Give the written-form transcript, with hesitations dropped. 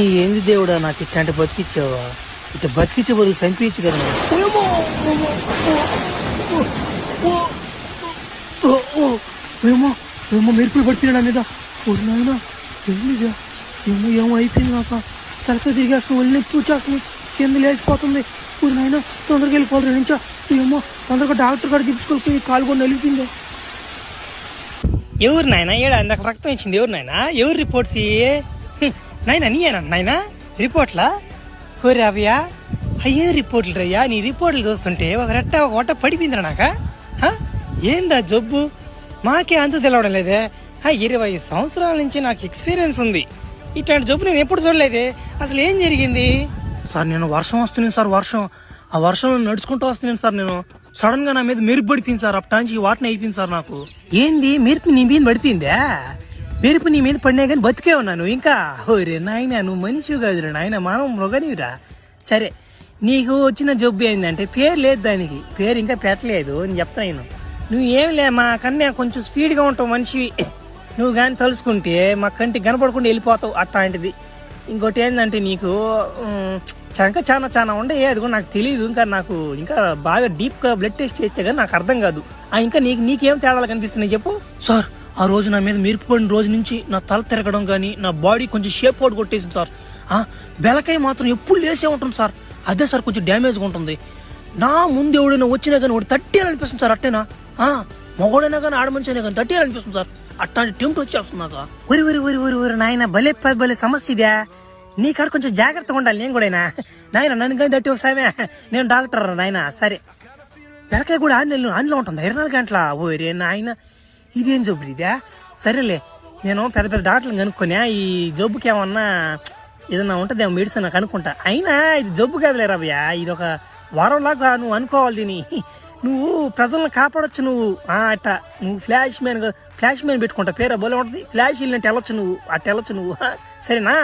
ఏంది దేవుడా నాకు ఇట్లాంటి బతికిచ్చావా? ఇట్లా బతికిచ్చే బదులు చంపించు కదా. ఏమో ఏమో మెరుపులు పడిపోయినా మీద నాయనా ఏందిగా ఏమో ఏమో అయిపోయింది. నాకు తలక తిరిగేస్తుంది, వెళ్ళి నొప్పి వచ్చేస్తుంది, కింద లేచిపోతుంది. నాయన తొందరగా వెళ్ళిపోవాలి రెండించా. ఏమో తొందరగా డాక్టర్ గారు చూపించుకోకపోయి కాలు కూడా నలిపింది. ఎవరు నాయన ఏడా ఇందాక రక్తం ఇచ్చింది? ఎవరు నాయన? ఎవరు రిపోర్ట్స్ నాయన? నీయేనా నాయన రిపోర్ట్లా? కోరి అవ్యా అయ్యే రిపోర్ట్లు రయ్యా. నీ రిపోర్ట్లు చూస్తుంటే ఒక రెట్ట ఒక వట్ట పడిపోయిందిరా నాక. ఏందా జబ్బు? మాకే అంత తెలవడం లేదే. 20 సంవత్సరాల నుంచి నాకు ఎక్స్పీరియన్స్ ఉంది. ఇట్లాంటి జబ్బు నేను ఎప్పుడు చూడలేదే. అసలు ఏం జరిగింది సార్? నేను వర్షం వస్తున్నాను సార్, ఆ వర్షంలో నడుచుకుంటూ వస్తున్నాను సార్. నేను సడన్ గా నా మీద మెరుపు పడిపోయింది సార్. అప్పటాంచి వాటిని అయిపోయింది సార్ నాకు. ఏంది మెరుపు నీ మీద పడిపోయిందా? మెరుపు నీ మీద పడినా కానీ బతికే ఉన్నాను ఇంకా. ఓరే నాయన, నువ్వు మనిషి కాదురా నాయన, మానవ మృగనివిరా. సరే, నీకు వచ్చిన జబ్బు ఏందంటే పేరు లేదు, దానికి పేరు ఇంకా పెట్టలేదు అని చెప్తాను. నువ్వు ఏం లే, మా కన్నా కొంచెం స్పీడ్గా ఉంటావు మనిషివి. నువ్వు కానీ తలుసుకుంటే మా కంటికి కనపడకుండా వెళ్ళిపోతావు అట్లాంటిది. ఇంకోటి ఏంటంటే నీకు ఇంకా చాలా ఉండే, అది కూడా నాకు తెలియదు. నాకు ఇంకా బాగా డీప్గా బ్లడ్ టెస్ట్ చేస్తే కానీ నాకు అర్థం కాదు. ఇంకా నీకేం తేడాలు కనిపిస్తున్నాయి చెప్పు సార్. ఆ రోజు నా మీద మెరుపు పడిన రోజు నుంచి నా తల తిరగడం కానీ, నా బాడీ కొంచెం షేప్ అవుట్ కొట్టేసింది సార్. బెలకాయ మాత్రం ఎప్పుడు లేసే ఉంటుంది సార్. అదే సార్ కొంచెం డ్యామేజ్గా ఉంటుంది. నా ముందు ఎవడైనా వచ్చినా కానీ వాడు తట్టేయాలనిపిస్తుంది సార్. అట్టేనా మగోడైనా కానీ ఆడ మనిషి అయినా కానీ తట్టేయాలనిపిస్తుంది సార్. అట్లాంటి టెంప్ట్ వచ్చేస్తుంది నాకు. ఒరి నాయన, భలే సమస్య ఇదే. నీ కాడ కొంచెం జాగ్రత్తగా ఉండాలి. నేను కూడా నాయన నన్ను కానీ తట్టి ఒకసారి, నేను డాక్టర్ నాయన. సరే, బెలకాయ కూడా 6 నెలలు ఆన్లో ఉంటుంది, 24 గంటల. ఓరే నాయన, ఇదేం జబ్బు ఇదే? సరేలే, నేను పెద్ద డాక్టర్లు కనుక్కొని ఈ జబ్బుకి ఏమన్నా ఏదన్నా ఉంటుందేమో మెడిసిన్ కనుక్కుంటా. అయినా ఇది జబ్బు కాదులే రవ్య, ఇది ఒక వారంలాగా నువ్వు అనుకోవాలి దీన్ని. నువ్వు ప్రజలను కాపాడొచ్చు నువ్వు. అట్ట నువ్వు ఫ్లాష్ మ్యాన్ పెట్టుకుంటా, పేరు బోలే ఉంటుంది. ఫ్లాష్ వెళ్ళినట్టు వెళ్ళొచ్చు నువ్వు, అట్ట వెళ్ళొచ్చు నువ్వు. సరేనా?